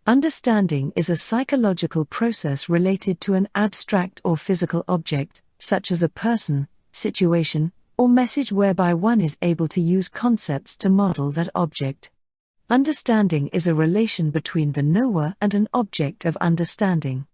Understanding is a psychological process related to an abstract or physical object, such as a person, situation, or message whereby one is able to use concepts to model that object. Understanding is a relation between the knower and an object of understanding.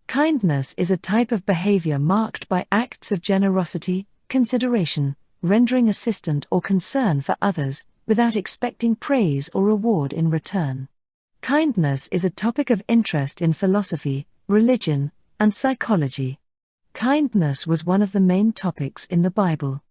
Kindness is a type of behavior marked by acts of generosity, consideration, rendering assistance or concern for others, without expecting praise or reward in return. Kindness is a topic of interest in philosophy, religion, and psychology. Kindness was one of the main topics in the Bible.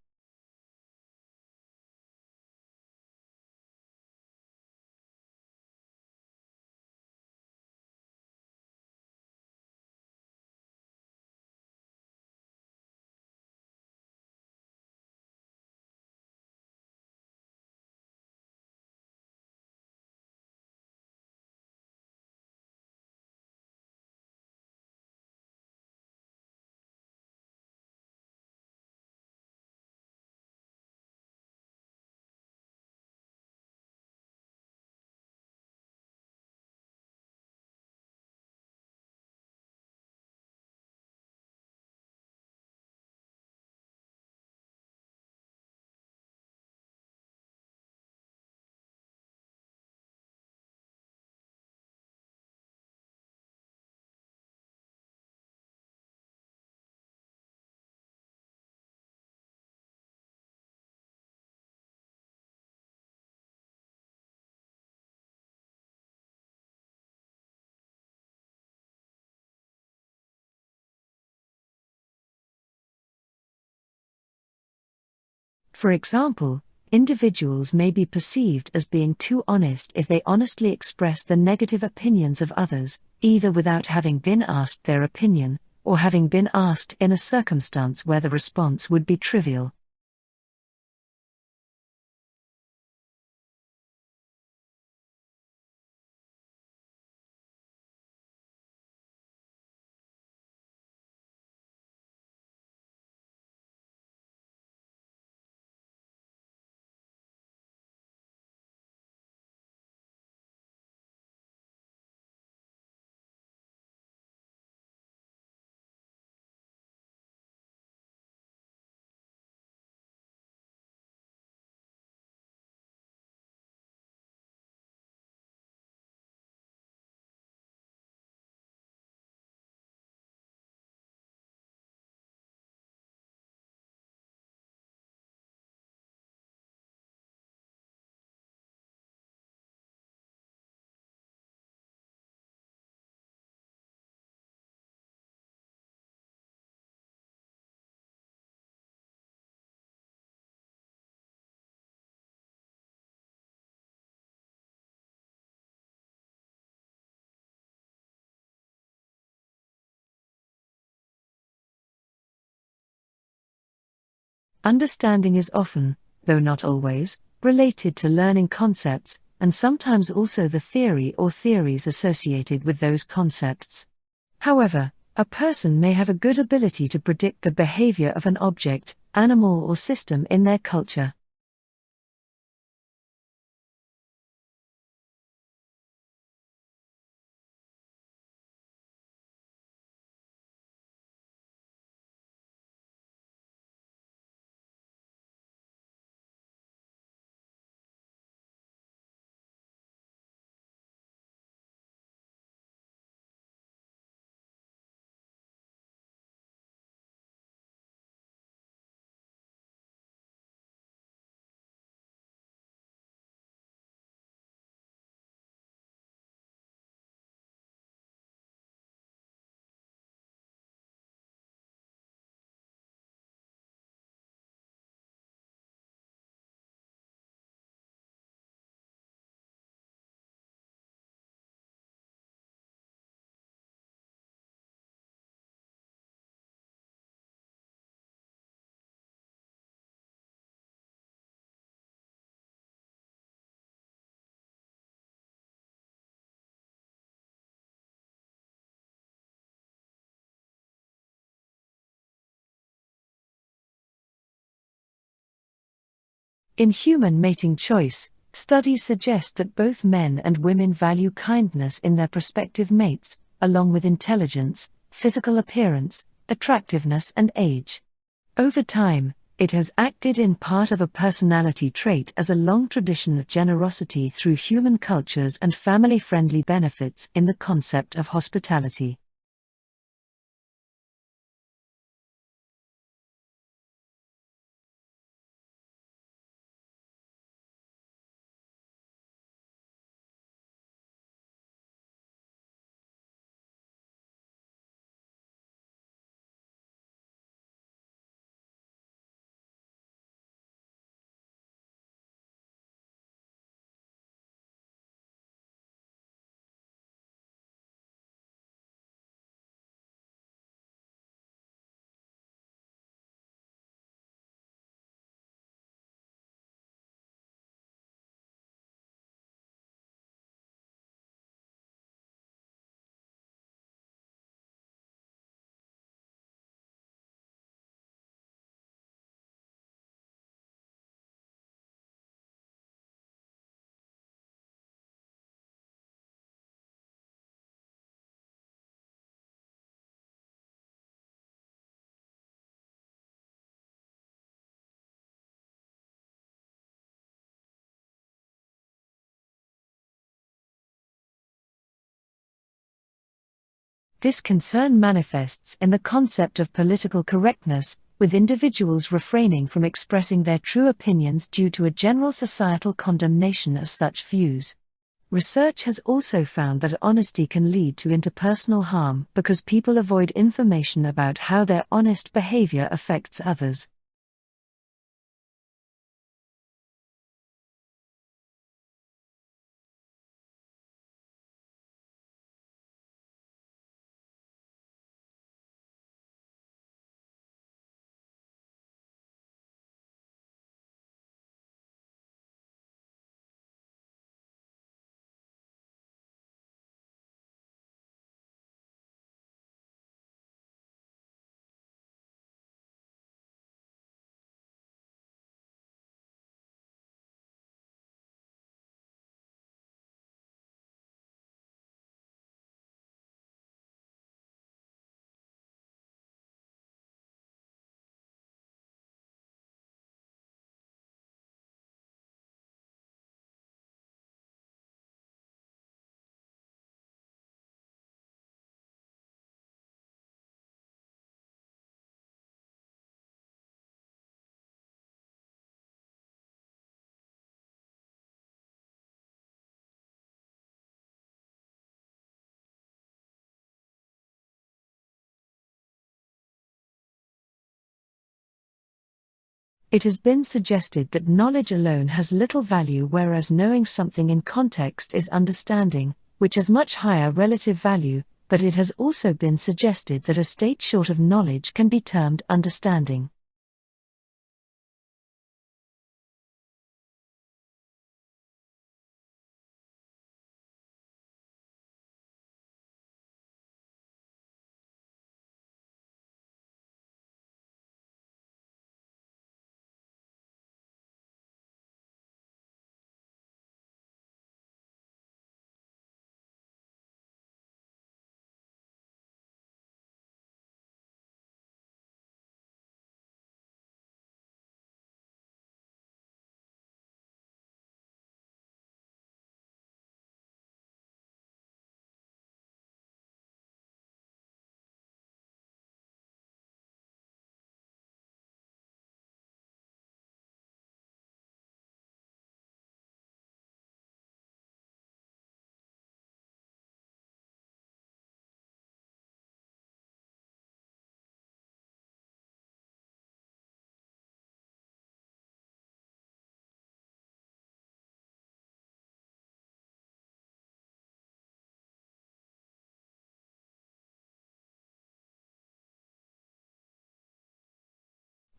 For example, individuals may be perceived as being too honest if they honestly express the negative opinions of others, either without having been asked their opinion, or having been asked in a circumstance where the response would be trivial. Understanding is often, though not always, related to learning concepts, and sometimes also the theory or theories associated with those concepts. However, a person may have a good ability to predict the behavior of an object, animal or system in their culture. In human mating choice, studies suggest that both men and women value kindness in their prospective mates, along with intelligence, physical appearance, attractiveness, and age. Over time, it has acted in part of a personality trait as a long tradition of generosity through human cultures and family-friendly benefits in the concept of hospitality. This concern manifests in the concept of political correctness, with individuals refraining from expressing their true opinions due to a general societal condemnation of such views. Research has also found that honesty can lead to interpersonal harm because people avoid information about how their honest behavior affects others. It has been suggested that knowledge alone has little value, whereas knowing something in context is understanding, which has much higher relative value, but it has also been suggested that a state short of knowledge can be termed understanding.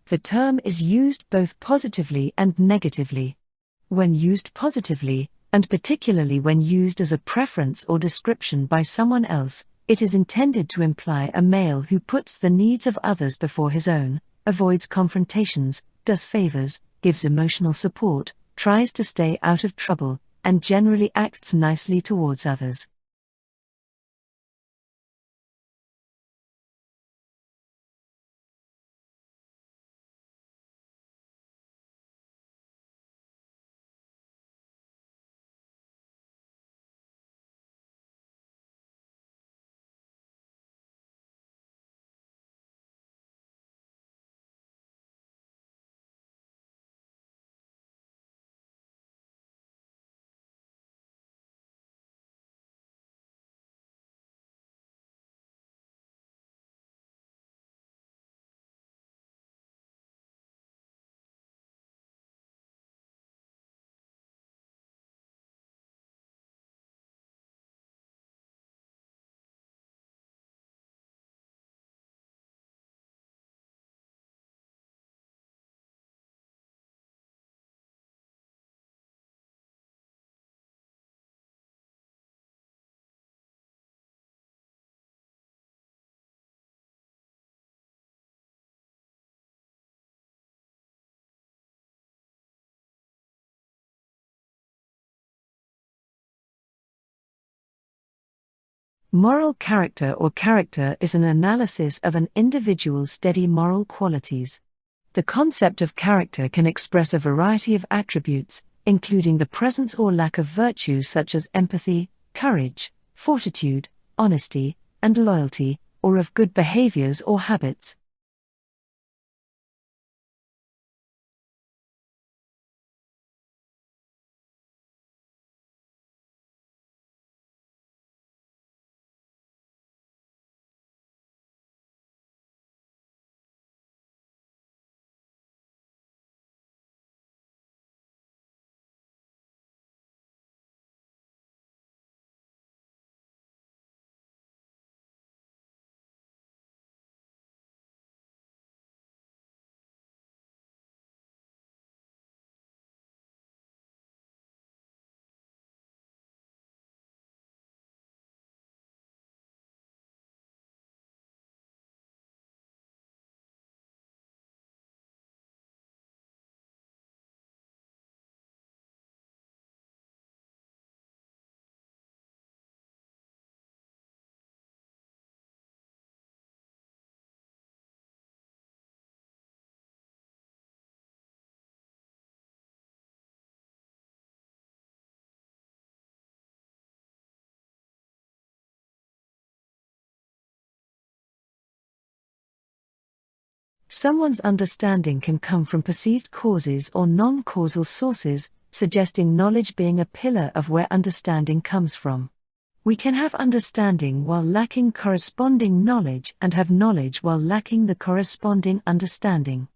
The term is used both positively and negatively. When used positively, and particularly when used as a preference or description by someone else, it is intended to imply a male who puts the needs of others before his own, avoids confrontations, does favors, gives emotional support, tries to stay out of trouble, and generally acts nicely towards others. Moral character or character is an analysis of an individual's steady moral qualities. The concept of character can express a variety of attributes, including the presence or lack of virtues such as empathy, courage, fortitude, honesty, and loyalty, or of good behaviors or habits. Someone's understanding can come from perceived causes or non-causal sources, suggesting knowledge being a pillar of where understanding comes from. We can have understanding while lacking corresponding knowledge and have knowledge while lacking the corresponding understanding.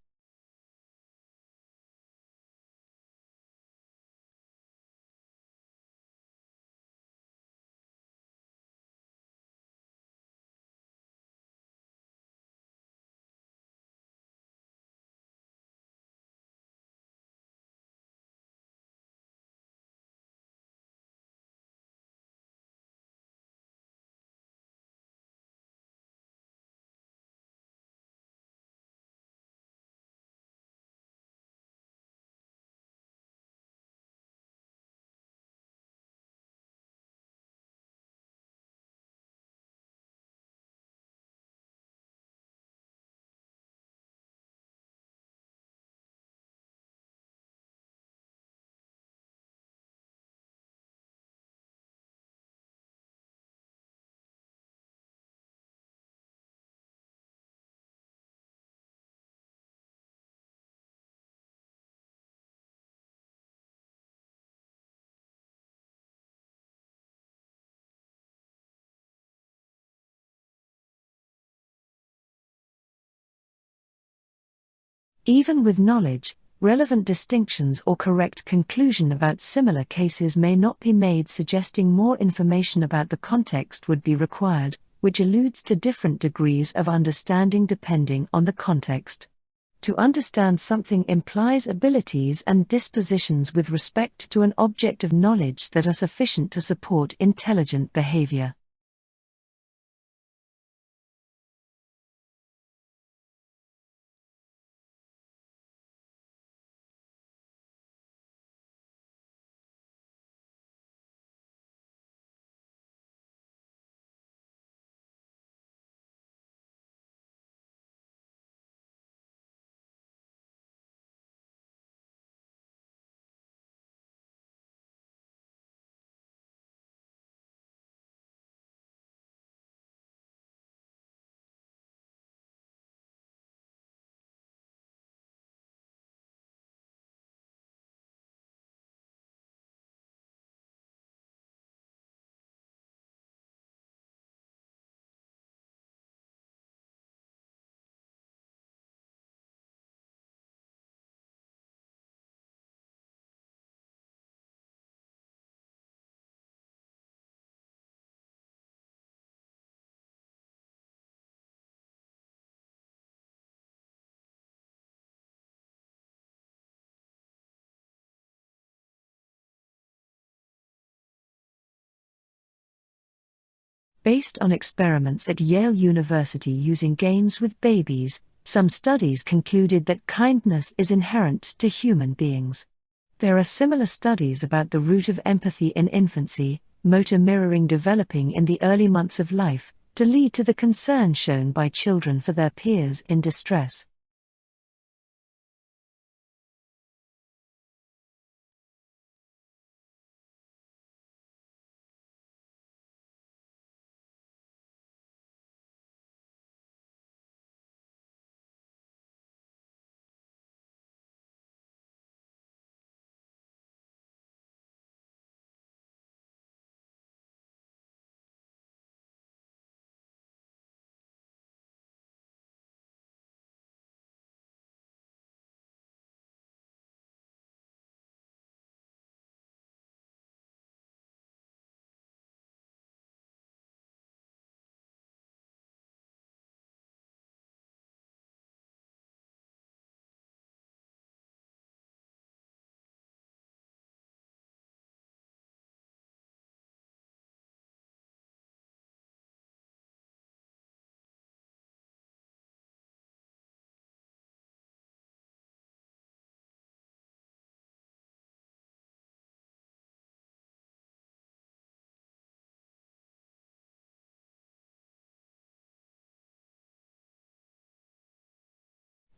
Even with knowledge, relevant distinctions or correct conclusion about similar cases may not be made, suggesting more information about the context would be required, which alludes to different degrees of understanding depending on the context. To understand something implies abilities and dispositions with respect to an object of knowledge that are sufficient to support intelligent behavior. Based on experiments at Yale University using games with babies, some studies concluded that kindness is inherent to human beings. There are similar studies about the root of empathy in infancy, motor mirroring developing in the early months of life, to lead to the concern shown by children for their peers in distress.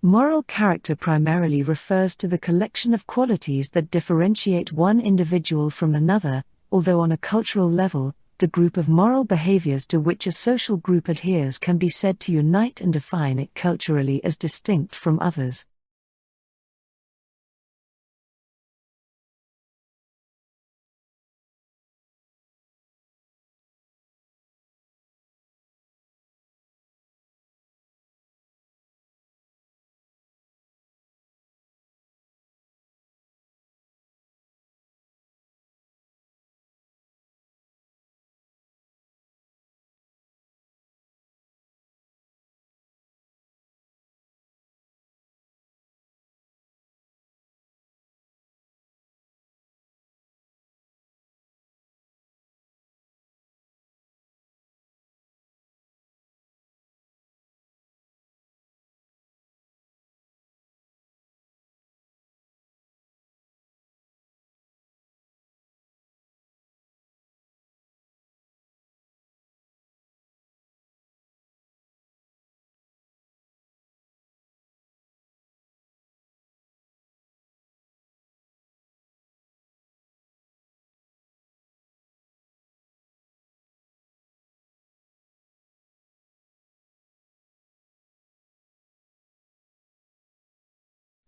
Moral character primarily refers to the collection of qualities that differentiate one individual from another, although on a cultural level, the group of moral behaviors to which a social group adheres can be said to unite and define it culturally as distinct from others.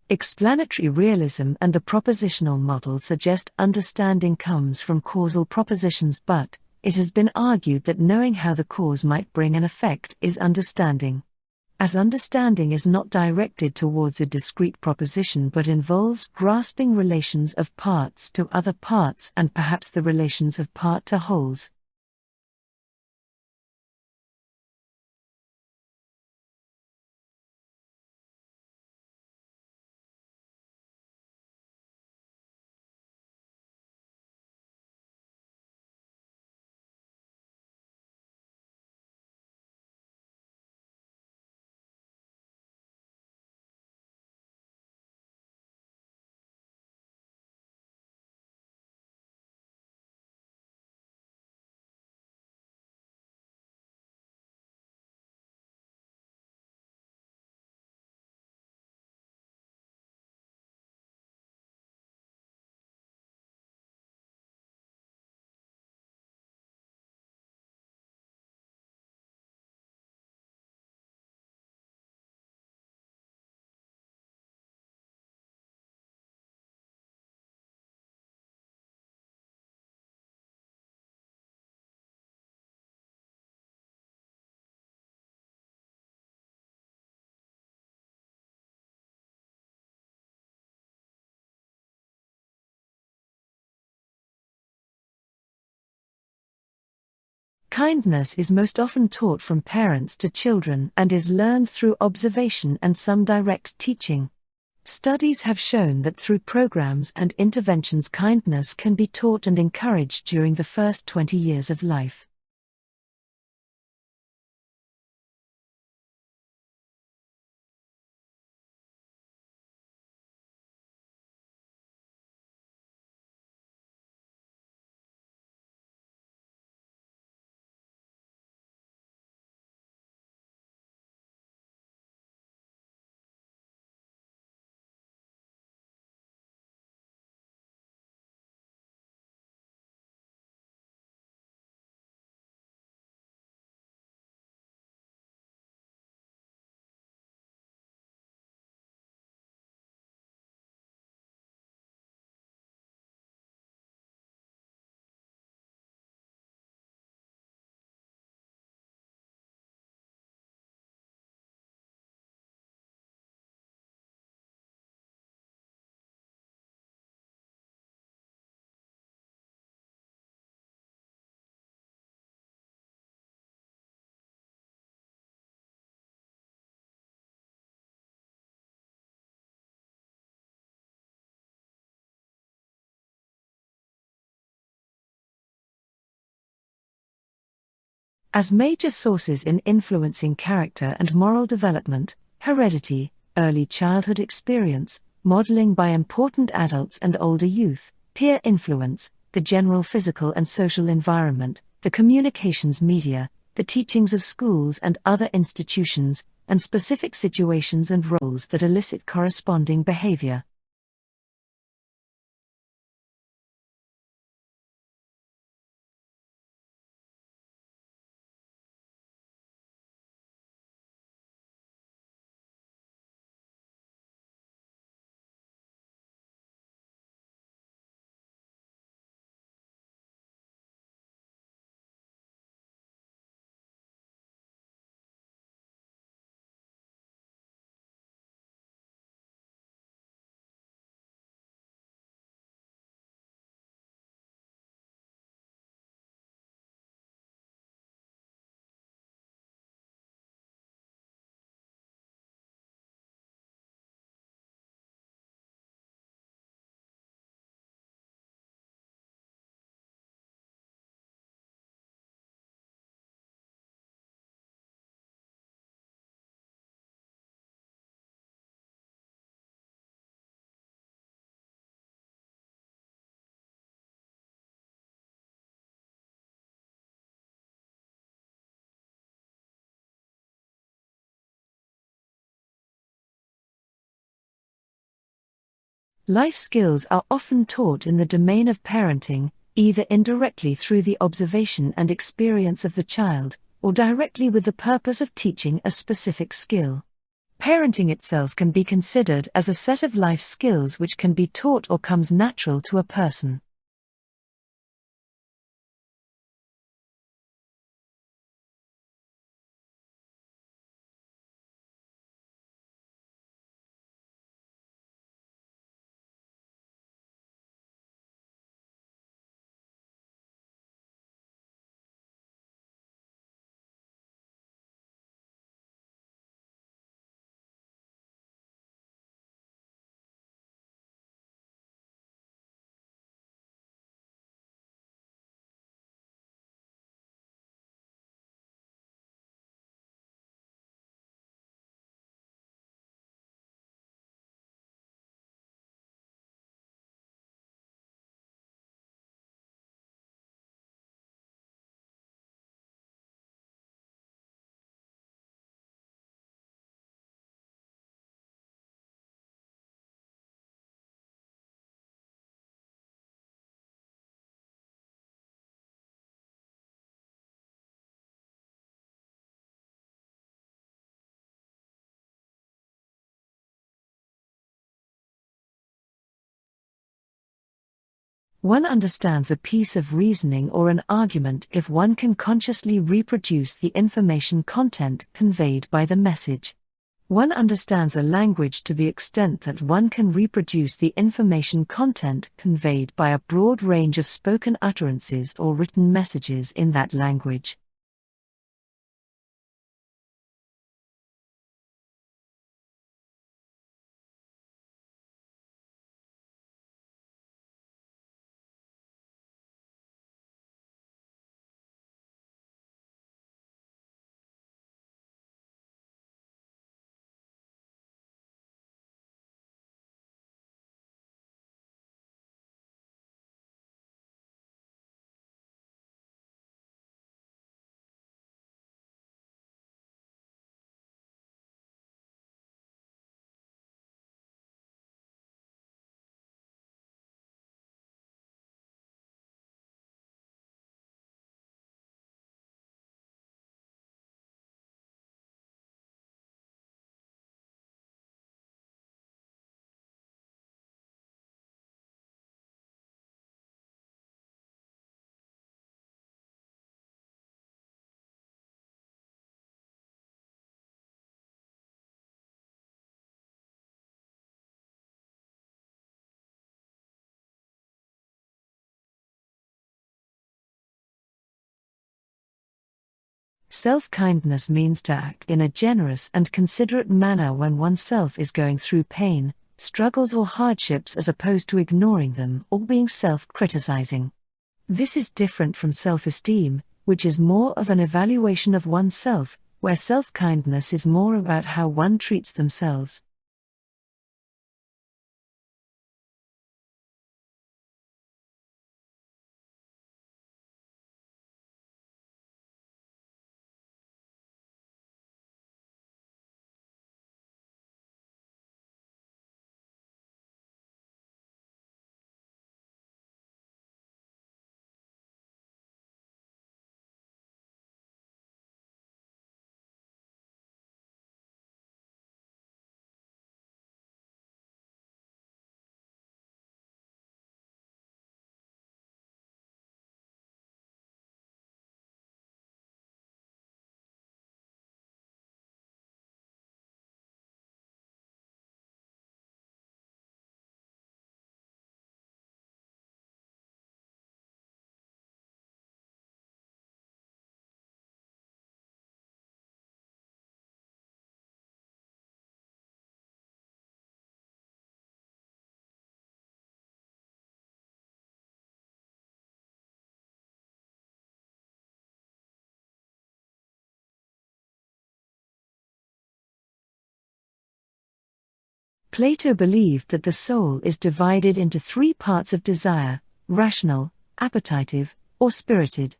Explanatory realism and the propositional model suggest understanding comes from causal propositions, but it has been argued that knowing how the cause might bring an effect is understanding. As understanding is not directed towards a discrete proposition but involves grasping relations of parts to other parts and perhaps the relations of part to wholes. Kindness is most often taught from parents to children and is learned through observation and some direct teaching. Studies have shown that through programs and interventions, kindness can be taught and encouraged during the first 20 years of life. As major sources in influencing character and moral development, heredity, early childhood experience, modeling by important adults and older youth, peer influence, the general physical and social environment, the communications media, the teachings of schools and other institutions, and specific situations and roles that elicit corresponding behavior. Life skills are often taught in the domain of parenting, either indirectly through the observation and experience of the child, or directly with the purpose of teaching a specific skill. Parenting itself can be considered as a set of life skills which can be taught or comes natural to a person. One understands a piece of reasoning or an argument if one can consciously reproduce the information content conveyed by the message. One understands a language to the extent that one can reproduce the information content conveyed by a broad range of spoken utterances or written messages in that language. Self-kindness means to act in a generous and considerate manner when oneself is going through pain, struggles or hardships, as opposed to ignoring them or being self-criticizing. This is different from self-esteem, which is more of an evaluation of oneself, where self-kindness is more about how one treats themselves. Plato believed that the soul is divided into three parts of desire: rational, appetitive, or spirited.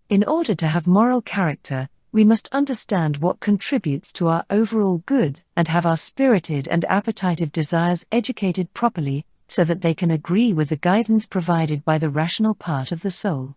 In order to have moral character, we must understand what contributes to our overall good and have our spirited and appetitive desires educated properly, so that they can agree with the guidance provided by the rational part of the soul.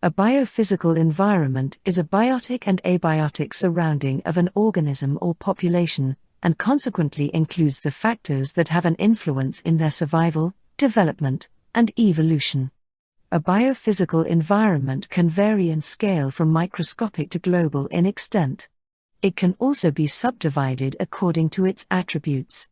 A biophysical environment is a biotic and abiotic surrounding of an organism or population, and consequently includes the factors that have an influence in their survival, development, and evolution. A biophysical environment can vary in scale from microscopic to global in extent. It can also be subdivided according to its attributes.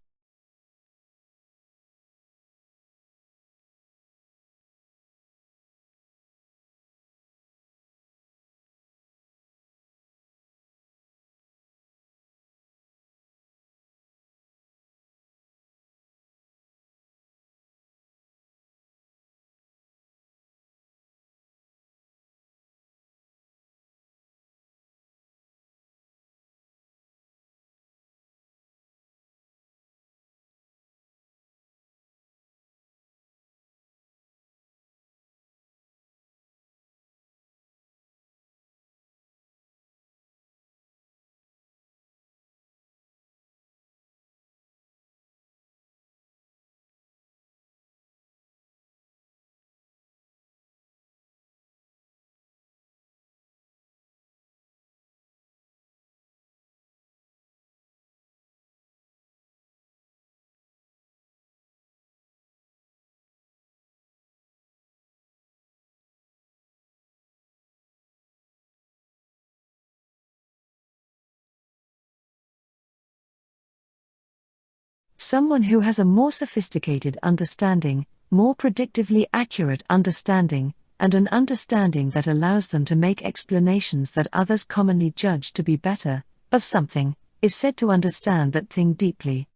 Someone who has a more sophisticated understanding, more predictively accurate understanding, and an understanding that allows them to make explanations that others commonly judge to be better, of something, is said to understand that thing deeply.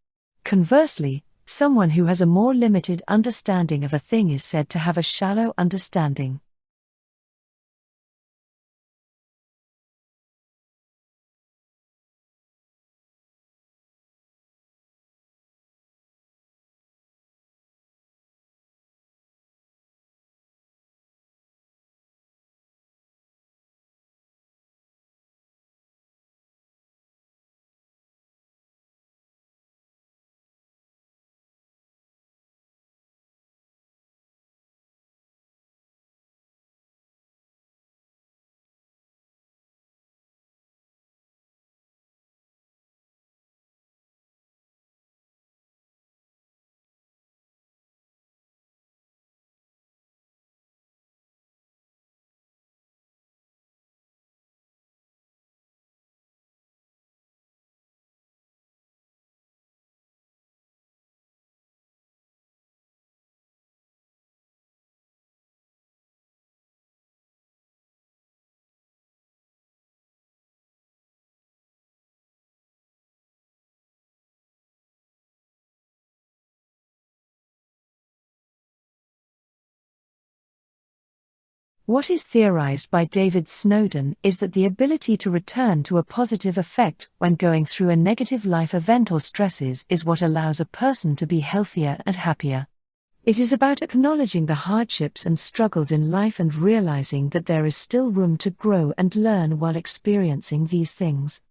Conversely, someone who has a more limited understanding of a thing is said to have a shallow understanding. What is theorized by David Snowden is that the ability to return to a positive effect when going through a negative life event or stresses is what allows a person to be healthier and happier. It is about acknowledging the hardships and struggles in life and realizing that there is still room to grow and learn while experiencing these things.